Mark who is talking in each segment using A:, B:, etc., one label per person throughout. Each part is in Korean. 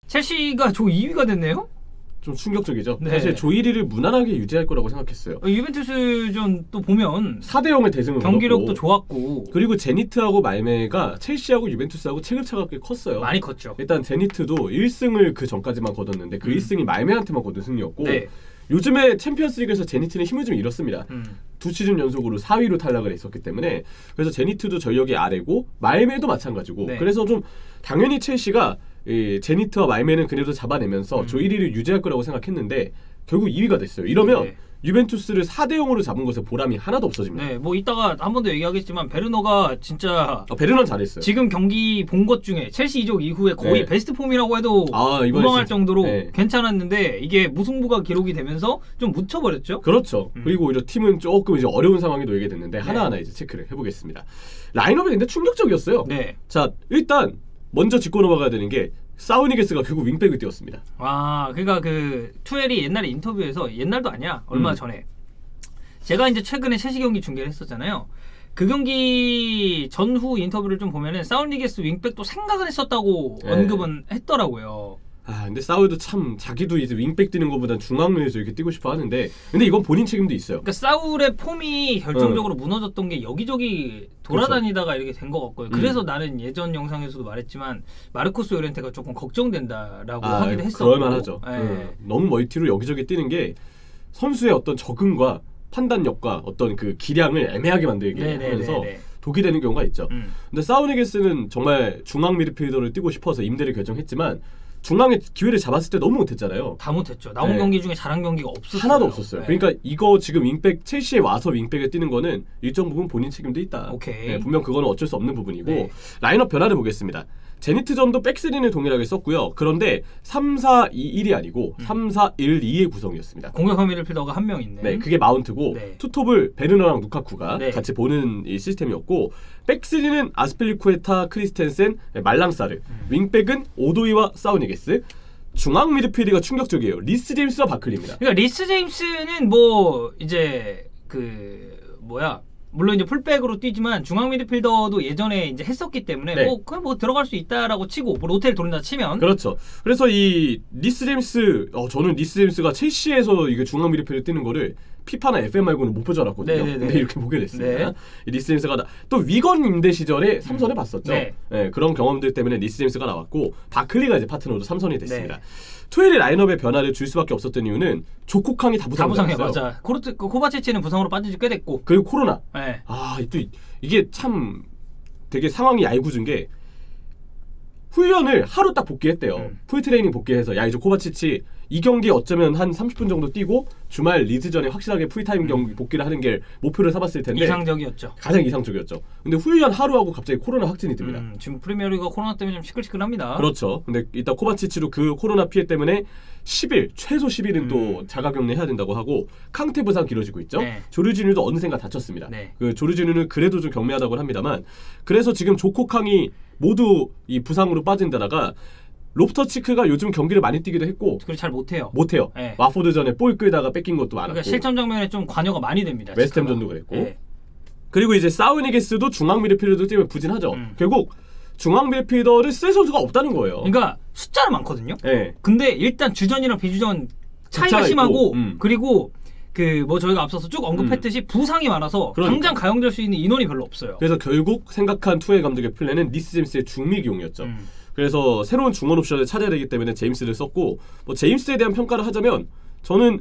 A: 첼시가 조 2위가 됐네요?
B: 좀 충격적이죠.
A: 네.
B: 사실 조 1위를 무난하게 유지할 거라고 생각했어요.
A: 유벤투스전 또 보면
B: 4대0의 대승을
A: 경기력도
B: 거뒀고,
A: 좋았고
B: 그리고 제니트하고 말메가 첼시하고 유벤투스하고 체급차가 꽤 컸어요.
A: 많이 컸죠.
B: 일단 제니트도 1승을 그 전까지만 거뒀는데 그 1승이 말메한테만 거둔 승리였고
A: 네.
B: 요즘에 챔피언스리그에서 제니트는 힘을 좀 잃었습니다.
A: 음.
B: 두 시즌 연속으로 4위로 탈락을 했었기 때문에 그래서 제니트도 전력이 아래고 말메도 마찬가지고
A: 네.
B: 그래서 좀 당연히 첼시가 이 제니트와 말메는 그래도 잡아내면서 조 1위를 유지할 거라고 생각했는데 결국 2위가 됐어요. 이러면
A: 네.
B: 유벤투스를 4대0으로 잡은 것에 보람이 하나도 없어집니다.
A: 네, 뭐 이따가 한 번 더 얘기하겠지만 베르너가 진짜
B: 베르넌 잘했어요.
A: 지금 경기 본 것 중에 첼시 이적 이후에 거의
B: 네.
A: 베스트 폼이라고 해도
B: 이번에
A: 무방할
B: 진짜,
A: 정도로
B: 네.
A: 괜찮았는데 이게 무승부가 기록이 되면서 좀 묻혀버렸죠.
B: 그렇죠. 그리고 오히려 팀은 조금 이제 어려운 상황에 놓이게 됐는데
A: 네.
B: 하나하나 이제 체크를 해보겠습니다. 라인업이 근데 충격적이었어요.
A: 네.
B: 자, 일단 먼저 짚고 넘어가야 되는 게 사우니게스가 결국 윙백을 띄웠습니다.
A: 그러니까 그 투엘이 옛날에 인터뷰에서 옛날도 아니야 얼마 전에 제가 이제 최근에 첼시 경기 중계를 했었잖아요. 그 경기 전후 인터뷰를 좀 보면은 사우니게스 윙백도 생각은 했었다고
B: 네.
A: 언급은 했더라고요.
B: 근데 사우도 참 자기도 이제 윙백 뛰는 것보단 중앙면에서 이렇게 뛰고 싶어 하는데 근데 이건 본인 책임도 있어요.
A: 그러니까 사울의 폼이 결정적으로 무너졌던 게 여기저기 돌아다니다가 이렇게 된 것 같고요. 그래서 나는 예전 영상에서도 말했지만 마르코스 요렌테가 조금 걱정된다라고 하기도 했었고.
B: 그럴만하죠.
A: 네.
B: 너무 멀티로 여기저기 뛰는 게 선수의 어떤 적응과 판단력과 어떤 그 기량을 애매하게 만들게 하면서 독이 되는 경우가 있죠. 근데 사우니게스는 정말 중앙 미드필더를 뛰고 싶어서 임대를 결정했지만 중앙에 기회를 잡았을 때 너무 못했잖아요.
A: 다 못했죠. 나온 경기 중에 잘한 경기가 없었어요.
B: 하나도 없었어요. 그러니까 이거 지금 윙백 첼시에 와서 윙백에 뛰는 거는 일정 부분 본인 책임도 있다.
A: 오케이.
B: 분명 그거는 어쩔 수 없는 부분이고 라인업 변화를 보겠습니다. 제니트전도 백스리는 동일하게 썼고요. 그런데 3-4-2-1이 아니고 3-4-1-2의 구성이었습니다.
A: 공격 미드필더가 한 명 있네.
B: 네, 그게 마운트고 투톱을 베르너랑 루카쿠가 같이 보는 이 시스템이었고 백스리는 아스필리쿠에타, 크리스텐센, 말랑사르, 윙백은 오도이와 사우니게스, 중앙 미드필드가 충격적이에요. 리스 제임스와 바클리입니다.
A: 그러니까 리스 제임스는 뭐 이제 물론 이제 풀백으로 뛰지만 중앙 미드필더도 예전에 이제 했었기 때문에 그냥 뭐 들어갈 수 있다라고 치고 뭐 로테를 돌린다 치면
B: 그렇죠. 그래서 이 리스 제임스 저는 리스 제임스가 첼시에서 이게 중앙 미드필더 뛰는 거를 피파나 FM 말고는 못 보지 않았거든요. 근데 이렇게 보게 됐습니다. 이 리스 제임스가 또 위건 임대 시절에 삼선에 봤었죠. 그런 경험들 때문에 리스 제임스가 나왔고 바클리가 이제 파트너로 삼선이 됐습니다. 토요일에 라인업의 변화를 줄 수밖에 없었던 이유는 조코캉이 다 부상이었어요.
A: 맞아. 코바치치는 부상으로 빠진 지 꽤 됐고.
B: 그리고 코로나.
A: 또
B: 이게 참 되게 상황이 얄궂은 게 훈련을 하루 딱 복귀했대요. 풀트레이닝 복귀해서 이제 코바치치 이 경기 어쩌면 한 30분 정도 뛰고 주말 리즈전에 확실하게 풀타임 경기 복귀를 하는 게 목표를 삼았을 텐데
A: 이상적이었죠.
B: 가장 이상적이었죠. 근데 훈련 하루하고 갑자기 코로나 확진이 듭니다.
A: 지금 프리미어리그가 코로나 때문에 좀 시끌시끌합니다.
B: 그렇죠. 근데 이따 코바치치도 그 코로나 피해 때문에 10일, 최소 10일은 또 자가격리 해야 된다고 하고 캉테 부상 길어지고 있죠. 조르지뉴도 어느샌가 다쳤습니다. 그 조르지뉴는 그래도 좀 경미하다고 합니다만 그래서 지금 조코캉이 모두 이 부상으로 빠진 데다가 롭터치크가 요즘 경기를 많이 뛰기도 했고
A: 그걸 잘 못해요.
B: 와포드전에 볼 끌다가 뺏긴 것도 많았고
A: 그러니까 실점 장면에 좀 관여가 많이 됩니다.
B: 웨스트햄전도 그랬고 그리고 이제 사우니게스도 중앙 미드필더 때문에 부진하죠. 결국 중앙 미드필더를 쓸 선수가 없다는 거예요.
A: 그러니까 숫자는 많거든요. 근데 일단 주전이랑 비주전 차이가 심하고 그리고 저희가 앞서서 쭉 언급했듯이 부상이 많아서 당장 가용될 수 있는 인원이 별로 없어요.
B: 그래서 결국 생각한 투엘 감독의 플랜은 리스 제임스의 중미 기용이었죠. 그래서 새로운 중원 옵션을 찾아야 되기 때문에 제임스를 썼고 제임스에 대한 평가를 하자면 저는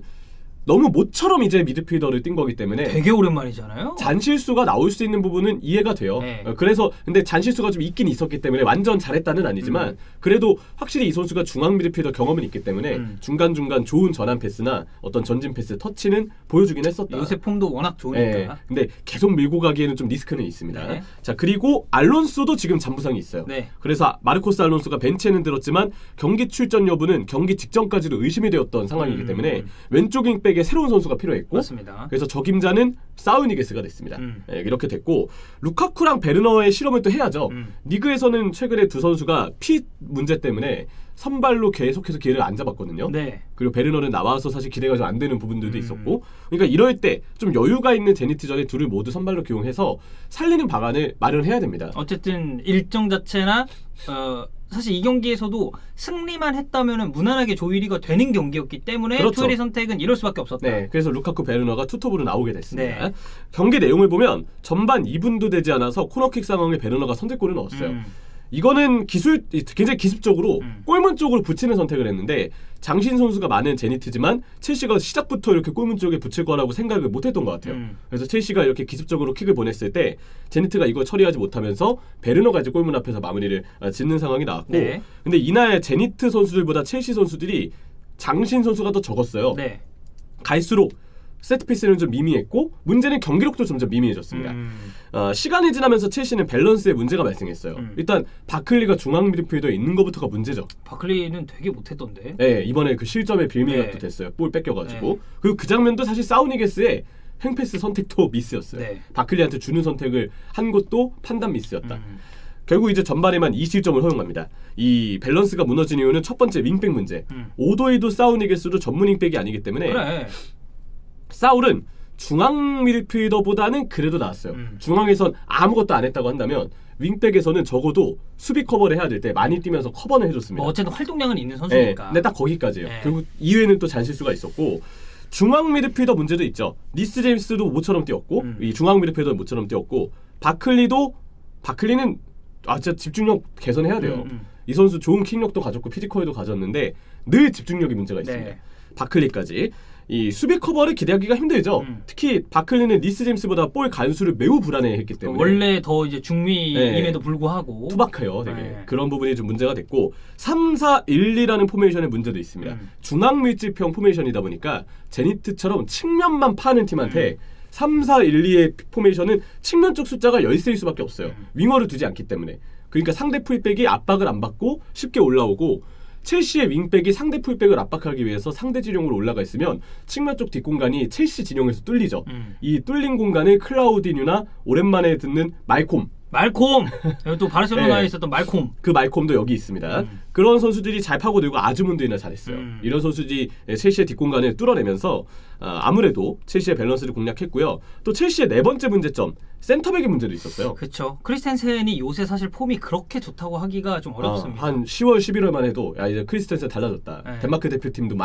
B: 너무 모처럼 이제 미드필더를 뛴 거기 때문에
A: 되게 오랜만이잖아요.
B: 잔실수가 나올 수 있는 부분은 이해가 돼요. 그래서 근데 잔실수가 좀 있긴 있었기 때문에 완전 잘했다는 아니지만 그래도 확실히 이 선수가 중앙 미드필더 경험은 있기 때문에 중간중간 좋은 전환 패스나 어떤 전진 패스 터치는 보여주긴 했었다.
A: 요새 폼도 워낙 좋으니까.
B: 근데 계속 밀고 가기에는 좀 리스크는 있습니다. 자, 그리고 알론소도 지금 잔부상이 있어요. 그래서 마르코스 알론소가 벤치에는 들었지만 경기 출전 여부는 경기 직전까지도 의심이 되었던 상황이기 때문에 왼쪽 윙백 새로운 선수가 필요했고
A: 맞습니다.
B: 그래서 적임자는 사우니게스가 됐습니다. 이렇게 됐고 루카쿠랑 베르너의 실험을 또 해야죠. 리그에서는 최근에 두 선수가 피 문제 때문에 선발로 계속해서 기회를 안 잡았거든요. 그리고 베르너는 나와서 사실 기대가 좀 안 되는 부분들도 있었고 그러니까 이럴 때 좀 여유가 있는 제니트전에 둘을 모두 선발로 기용해서 살리는 방안을 마련해야 됩니다.
A: 어쨌든 일정 자체나 사실 이 경기에서도 승리만 했다면은 무난하게 조일이가 되는 경기였기 때문에
B: 그렇죠.
A: 투엘의 선택은 이럴 수밖에 없었다.
B: 네, 그래서 루카쿠 베르너가 투톱으로 나오게 됐습니다.
A: 네.
B: 경기 내용을 보면 전반 2분도 되지 않아서 코너킥 상황에 베르너가 선제골을 넣었어요. 이거는 굉장히 기습적으로 골문 쪽으로 붙이는 선택을 했는데 장신 선수가 많은 제니트지만 첼시가 시작부터 이렇게 골문 쪽에 붙일 거라고 생각을 못했던 것 같아요. 그래서 첼시가 이렇게 기습적으로 킥을 보냈을 때 제니트가 이걸 처리하지 못하면서 베르너가 이제 골문 앞에서 마무리를 짓는 상황이 나왔고
A: 네.
B: 근데 이날 제니트 선수들보다 첼시 선수들이 장신 선수가 더 적었어요.
A: 네.
B: 갈수록 세트피스는 좀 미미했고 문제는 경기력도 점점 미미해졌습니다. 시간이 지나면서 첼시는 밸런스에 문제가 발생했어요. 일단 바클리가 중앙 미드필더에 있는 것부터가 문제죠.
A: 바클리는 되게 못했던데.
B: 네, 이번에 그 실점의 빌미가 또 됐어요. 볼 뺏겨가지고. 네. 그리고 그 장면도 사실 사우니게스의 행패스 선택도 미스였어요. 네. 바클리한테 주는 선택을 한 것도 판단 미스였다. 결국 이제 전반에만 2실점을 허용합니다. 이 밸런스가 무너진 이유는 첫 번째 윙백 문제. 오도이도 사우니게스도 전문 윙백이 아니기 때문에
A: 그래.
B: 사울은 중앙 미드필더보다는 그래도 나았어요. 중앙에선 아무것도 안 했다고 한다면 윙백에서는 적어도 수비 커버를 해야 될 때 많이 뛰면서 커버는 해줬습니다.
A: 뭐 어쨌든 활동량은 있는 선수니까.
B: 네, 근데 딱 거기까지예요.
A: 네.
B: 결국 이후에는 또 잔실수가 있었고 중앙 미드필더 문제도 있죠. 리스 제임스도 모처럼 뛰었고 이 중앙 미드필더 모처럼 뛰었고 바클리는 진짜 집중력 개선해야 돼요. 이 선수 좋은 킥력도 가졌고 피지컬도 가졌는데 늘 집중력이 문제가 있습니다. 네. 바클리까지 이 수비 커버를 기대하기가 힘들죠. 특히 바클리는 리스 제임스보다 볼 간수를 매우 불안해했기 때문에
A: 원래 더 이제 중미임에도 불구하고
B: 투박해요. 되게 그런 부분이 좀 문제가 됐고 3-4-1-2라는 포메이션의 문제도 있습니다. 중앙 밀집형 포메이션이다 보니까 제니트처럼 측면만 파는 팀한테 3-4-1-2의 포메이션은 측면 쪽 숫자가 열세일 수밖에 없어요. 윙어를 두지 않기 때문에. 그러니까 상대 풀백이 압박을 안 받고 쉽게 올라오고 첼시의 윙백이 상대 풀백을 압박하기 위해서 상대 진영으로 올라가 있으면 측면 쪽 뒷공간이 첼시 진영에서 뚫리죠. 이 뚫린 공간을 클라우디뉴나 오랜만에 듣는 말콤 또 바르셀로나에 네. 있었던 말콤 그 말콤도 여기 있습니다. 그런 선수들이 잘 파고들고 아즈문드이나 잘했어요. 이런 선수들이 첼시의 뒷공간을 뚫어내면서 아무래도 첼시의 밸런스를 공략했고요. 또 첼시의 네 번째 문제점 센터백의 문제도 있었어요.
A: 그렇죠. 크리스텐센이 요새 사실 폼이 그렇게 좋다고 하기가 좀 어렵습니다.
B: 한 10월 11월만 해도 이제 크리스텐센 달라졌다. 네. 덴마크 대표팀도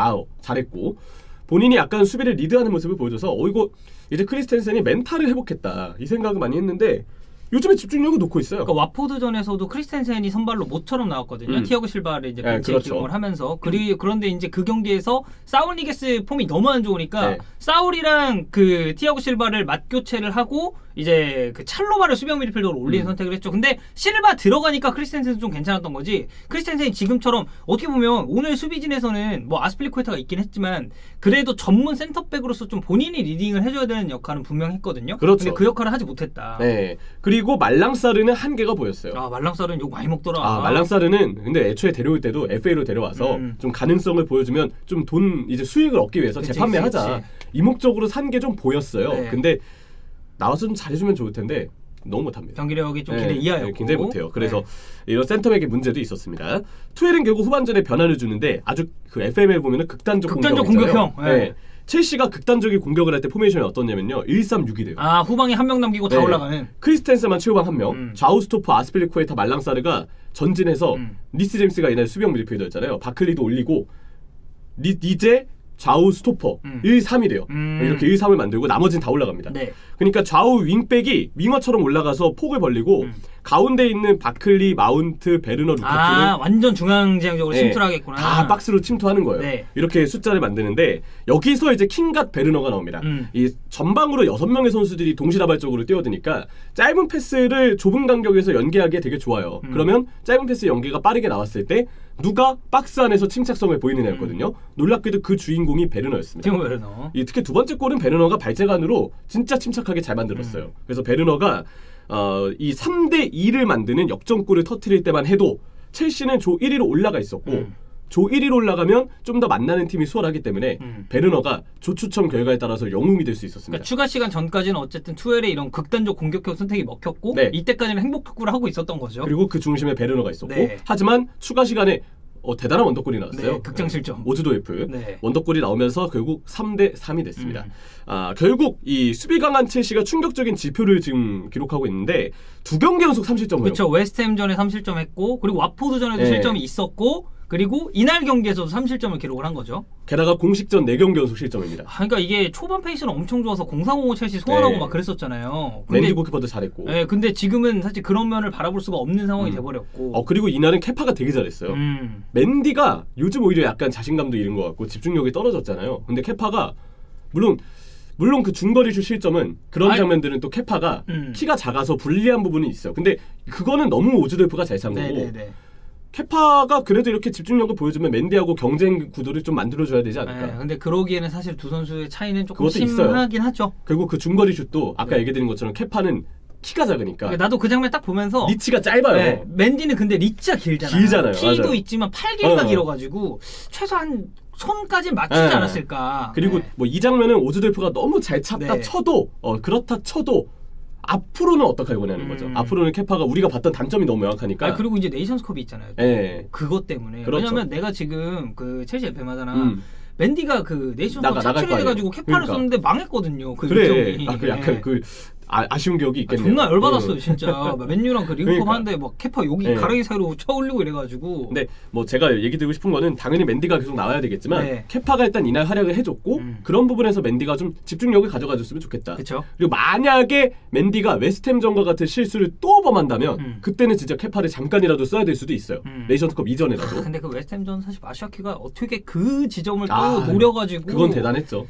B: 잘했고 본인이 약간 수비를 리드하는 모습을 보여줘서 이거 이제 크리스텐센이 멘탈을 회복했다 이 생각을 많이 했는데 요즘에 집중력을 놓고 있어요.
A: 그러니까 와포드전에서도 크리스텐센이 선발로 모처럼 나왔거든요. 티아고 실바를 이제 벤치에
B: 그렇죠.
A: 기용을 하면서 그런데 이제 그 경기에서 사울 니게스 폼이 너무 안 좋으니까 사울이랑 그 티아고 실바를 맞교체를 하고 이제 그 찰로바를 수비형 미드필더로 올리는 선택을 했죠. 근데 실바 들어가니까 크리스텐센은 좀 괜찮았던 거지. 크리스텐센이 지금처럼 어떻게 보면 오늘 수비진에서는 뭐 아스필리쿠에타가 있긴 했지만 그래도 전문 센터백으로서 좀 본인이 리딩을 해줘야 되는 역할은 분명했거든요.
B: 그렇죠.
A: 근데 그 역할을 하지 못했다.
B: 네. 그리고 말랑사르는 한계가 보였어요.
A: 말랑사르는 욕 많이 먹더라.
B: 말랑사르는 근데 애초에 데려올 때도 FA로 데려와서 좀 가능성을 보여주면 좀 돈 이제 수익을 얻기 위해서 재판매하자 이 목적으로 산 게 좀 보였어요. 네. 근데 나와서 좀 잘해주면 좋을 텐데 너무 못합니다.
A: 경기력이 좀 기대 이하였고
B: 굉장히 못해요. 그래서 이런 센터백의 문제도 있었습니다. 투엘은 결국 후반전에 변화를 주는데 아주 그 FM에 보면은 극단적
A: 공격형.
B: 네. 첼시가 극단적인 공격을 할 때 포메이션이 어떻냐면요 1-3-6이 돼요.
A: 후방에 한 명 남기고 다 올라가는.
B: 크리스텐센만 최후방 한 명, 좌우 스토퍼 아스필리쿠에타 말랑사르가 전진해서 리스 제임스가 이날 수비형 미드필더였잖아요. 바클리도 올리고 이제 좌우 스토퍼 1-3이 돼요. 이렇게 1-3을 만들고 나머지는 다 올라갑니다.
A: 네.
B: 그러니까 좌우 윙백이 윙어처럼 올라가서 폭을 벌리고 가운데 있는 바클리, 마운트, 베르너, 루카쿠는
A: 완전 중앙지향적으로 침투를 하겠구나.
B: 다 박스로 침투하는 거예요.
A: 네.
B: 이렇게 숫자를 만드는데 여기서 이제 킹갓 베르너가 나옵니다. 이 전방으로 6명의 선수들이 동시다발적으로 뛰어드니까 짧은 패스를 좁은 간격에서 연계하기에 되게 좋아요. 그러면 짧은 패스 연계가 빠르게 나왔을 때 누가 박스 안에서 침착성을 보이느냐였거든요. 놀랍게도 그 주인공이 베르너였습니다.
A: 티모 베르너.
B: 특히 두 번째 골은 베르너가 발재간으로 진짜 침착하게 잘 만들었어요. 그래서 베르너가 이 3-2를 만드는 역전골을 터뜨릴 때만 해도 첼시는 조 1위로 올라가 있었고 조 1위로 올라가면 좀 더 만나는 팀이 수월하기 때문에 베르너가 조추첨 결과에 따라서 영웅이 될 수 있었습니다.
A: 그러니까 추가 시간 전까지는 어쨌든 투엘의 이런 극단적 공격형 선택이 먹혔고 이때까지는 행복 탁구를 하고 있었던 거죠.
B: 그리고 그 중심에 베르너가 있었고 하지만 추가 시간에 대단한 원더골이 나왔어요.
A: 네, 극장 실점.
B: 오즈도에프
A: 네.
B: 원더골이 나오면서 결국 3대3이 됐습니다. 결국 이 수비 강한 첼시가 충격적인 지표를 지금 기록하고 있는데 2경기 연속 3실점을.
A: 그렇죠. 웨스트햄전에 3실점했고 그리고 와포드전에도
B: 네.
A: 실점이 있었고 그리고 이날 경기에서도 3실점을 기록을 한 거죠.
B: 게다가 공식전 4경기 연속 실점입니다.
A: 그러니까 이게 초반 페이스는 엄청 좋아서 0405 첼시 소환하고
B: 네.
A: 막 그랬었잖아요.
B: 맨디 골키퍼도 잘했고.
A: 네, 근데 지금은 사실 그런 면을 바라볼 수가 없는 상황이 돼버렸고.
B: 그리고 이날은 케파가 되게 잘했어요. 맨디가 요즘 오히려 약간 자신감도 잃은 것 같고 집중력이 떨어졌잖아요. 근데 케파가 물론 그 중거리슛 실점은 그런 장면들은 또 케파가 키가 작아서 불리한 부분이 있어요. 근데 그거는 너무 오즈돌프가 잘 찬 거고.
A: 네네네.
B: 케파가 그래도 이렇게 집중력을 보여주면 맨디하고 경쟁 구도를 좀 만들어줘야 되지 않을까.
A: 네, 근데 그러기에는 사실 두 선수의 차이는 조금
B: 그것도
A: 심하긴 하죠.
B: 그리고 그 중거리 슛도 아까 얘기드린 것처럼 케파는 키가 작으니까.
A: 그러니까 나도 그 장면 딱 보면서
B: 리치가 짧아요.
A: 네, 맨디는 근데 리치가 길잖아요.
B: 길잖아요.
A: 키도
B: 맞아요.
A: 있지만 팔 길이가 길어가지고 최소한 손까지 맞추지
B: 네.
A: 않았을까.
B: 그리고
A: 네.
B: 뭐 이 장면은 오즈돌프가 너무 잘 찼다
A: 네.
B: 쳐도 그렇다 쳐도 앞으로는 어떡할 거냐는 거죠. 앞으로는 케파가 우리가 봤던 단점이 너무 명확하니까.
A: 그리고 이제 네이션스컵이 있잖아요.
B: 네.
A: 그것 때문에.
B: 그렇죠.
A: 왜냐면 내가 지금 그 첼시 FM하잖아. 맨디가 그 네이션스컵
B: 나갈 거
A: 차출해가지고 케파를
B: 그러니까.
A: 썼는데 망했거든요. 그
B: 그래.
A: 일정이.
B: 그 약간 그 아쉬운 기억이 있겠네요.
A: 존나 열받았어요 진짜. 맨유랑 그 리그컵
B: 그러니까.
A: 하는데 막 케파 여기
B: 네.
A: 가랑이 사이로 쳐올리고 이래가지고.
B: 근데 뭐 제가 얘기 드리고 싶은 거는 당연히 맨디가 계속 나와야 되겠지만
A: 네.
B: 케파가 일단 이날 활약을 해줬고 그런 부분에서 맨디가 좀 집중력을 가져가줬으면 좋겠다.
A: 그쵸?
B: 그리고 만약에 맨디가 웨스트햄전과 같은 실수를 또 범한다면 그때는 진짜 케파를 잠깐이라도 써야 될 수도 있어요. 네이션스컵 이전에라도.
A: 근데 그 웨스트햄전 사실 마샤키가 어떻게 그 지점을 또 노려가지고
B: 그건 대단했죠.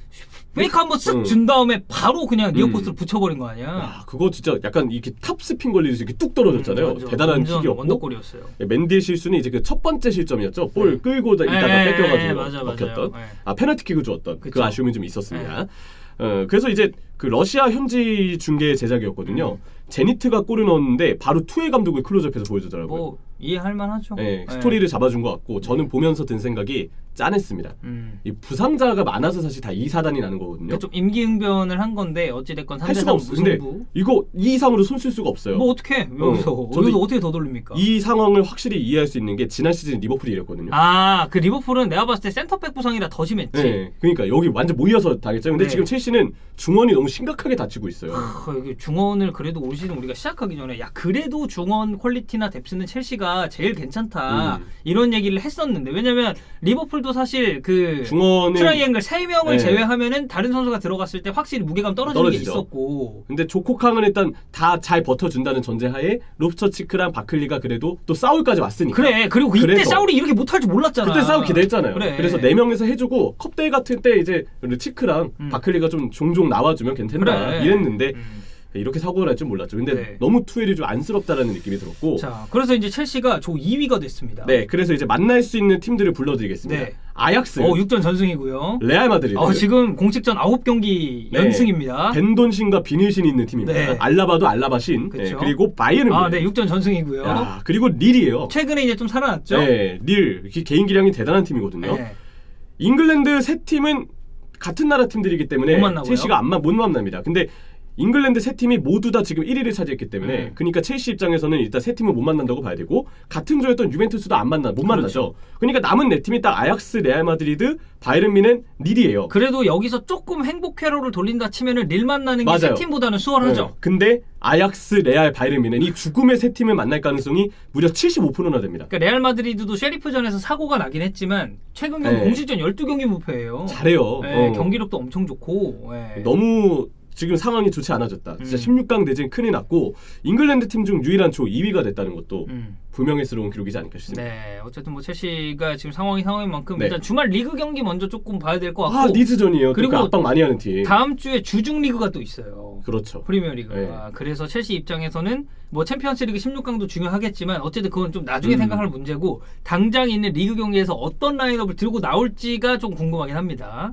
A: 페이크 한번 쓱 준 다음에 바로 그냥 니어포스를 붙여버린 거 아니야?
B: 그거 진짜 약간 이렇게 탑스핀 걸리듯이 이렇게 뚝 떨어졌잖아요.
A: 맞아.
B: 대단한
A: 완전
B: 킥이었고.
A: 원더골이었어요.
B: 맨디의 실수는 이제 그 첫 번째 실점이었죠. 볼 끌고 있다가 뺏겨가지고
A: 맞아,
B: 먹혔던.
A: 맞아요.
B: 페널티킥을 주었던 그
A: 그쵸.
B: 아쉬움이 좀 있었습니다. 그래서 이제 그 러시아 현지 중계 제작이었거든요. 제니트가 골을 넣었는데 바로 투엘 감독을 클로즈업해서 보여주더라고요.
A: 뭐 이해할 만하죠.
B: 네, 스토리를 잡아준 것 같고 저는 보면서 든 생각이 짠했습니다. 이 부상자가 많아서 사실 다 이 사단이 나는 거거든요.
A: 그러니까 좀 임기응변을 한 건데 어찌됐건
B: 할 수가
A: 3대3
B: 없어. 근데
A: 무승부.
B: 이거 이 이상으로 손 쓸 수가 없어요.
A: 뭐 어떻게 여기서 어떻게 더 돌립니까?
B: 이 상황을 확실히 이해할 수 있는 게 지난 시즌 리버풀이 이랬거든요.
A: 그 리버풀은 내가 봤을 때 센터백 부상이라 더 심했지.
B: 네, 그러니까 여기 완전 모여서 당했죠. 근데
A: 네.
B: 지금 첼시는 중원이 너무 심각하게 다치고 있어요.
A: 여기 중원을 그래도 올 시즌 우리가 시작하기 전에 그래도 중원 퀄리티나 뎁스는 첼시가 제일 괜찮다 이런 얘기를 했었는데 왜냐면 리버풀도 사실 그
B: 중원은
A: 트라이앵글 3명을
B: 네.
A: 제외하면은 다른 선수가 들어갔을 때 확실히 무게감 떨어지는 게 있었고
B: 근데 조코캉은 일단 다 잘 버텨준다는 전제하에 롭스터치크랑 바클리가 그래도 또 싸울까지 왔으니까.
A: 그래. 그리고 이때
B: 그래서.
A: 사울이 이렇게 못할 줄 몰랐잖아.
B: 그때 싸움 기대했잖아요.
A: 그래.
B: 그래서 4명에서 해주고 컵대회 같은 때 이제 치크랑 바클리가 좀 종종 나와주면 괜찮다
A: 그래.
B: 이랬는데 이렇게 사고가 날 줄 몰랐죠. 근데
A: 네.
B: 너무 투엘이 좀 안쓰럽다라는 느낌이 들었고.
A: 자, 그래서 이제 첼시가 조 2위가 됐습니다.
B: 네, 그래서 이제 만날 수 있는 팀들을 불러드리겠습니다.
A: 네.
B: 아약스,
A: 6전 전승이고요.
B: 레알 마드리드.
A: 지금 공식전 9경기
B: 네.
A: 연승입니다.
B: 벤돈신과 비닐신이 있는 팀입니다.
A: 네.
B: 알라바도 알라바신.
A: 그쵸.
B: 네, 그리고 바이에른입니다.
A: 네, 6전 전승이고요.
B: 야, 그리고 릴이에요.
A: 최근에 이제 좀 살아났죠.
B: 네, 릴. 개인 기량이 대단한 팀이거든요.
A: 네.
B: 잉글랜드 세 팀은 같은 나라 팀들이기 때문에
A: 못 만나고요.
B: 첼시가 못 만납니다. 근데 잉글랜드 세 팀이 모두 다 지금 1위를 차지했기 때문에 그러니까 첼시 입장에서는 일단 세 팀을 못 만난다고 봐야 되고 같은 조였던 유벤투스도 못 만나죠. 그러니까 남은 네 팀이 딱 아약스, 레알 마드리드, 바이에른 뮌헨, 릴이에요.
A: 그래도 여기서 조금 행복 회로를 돌린다 치면은 릴 만나는 게 세
B: 맞아요.
A: 팀보다는 수월하죠.
B: 네. 근데 아약스, 레알, 바이에른 뮌헨 이 죽음의 세 팀을 만날 가능성이 무려 75%나 됩니다.
A: 그러니까 레알 마드리드도 셰리프전에서 사고가 나긴 했지만 최근 경기
B: 네.
A: 공식전 12경기 무패예요.
B: 잘해요.
A: 네, 경기력도 엄청 좋고. 네.
B: 너무 지금 상황이 좋지 않아졌다. 진짜 16강 대진 큰일 났고 잉글랜드 팀 중 유일한 조 2위가 됐다는 것도 불명예스러운 기록이지 않을까 싶습니다.
A: 네, 어쨌든 뭐 첼시가 지금 상황인 만큼
B: 네.
A: 일단 주말 리그 경기 먼저 조금 봐야 될 것 같고.
B: 리즈전이에요.
A: 그리고
B: 그리고 압박 많이 하는 팀.
A: 다음 주에 주중 리그가 또 있어요.
B: 그렇죠.
A: 프리미어 리그가.
B: 네.
A: 그래서 첼시 입장에서는 뭐 챔피언스리그 16강도 중요하겠지만 어쨌든 그건 좀 나중에 생각할 문제고 당장 있는 리그 경기에서 어떤 라인업을 들고 나올지가 좀 궁금하긴 합니다.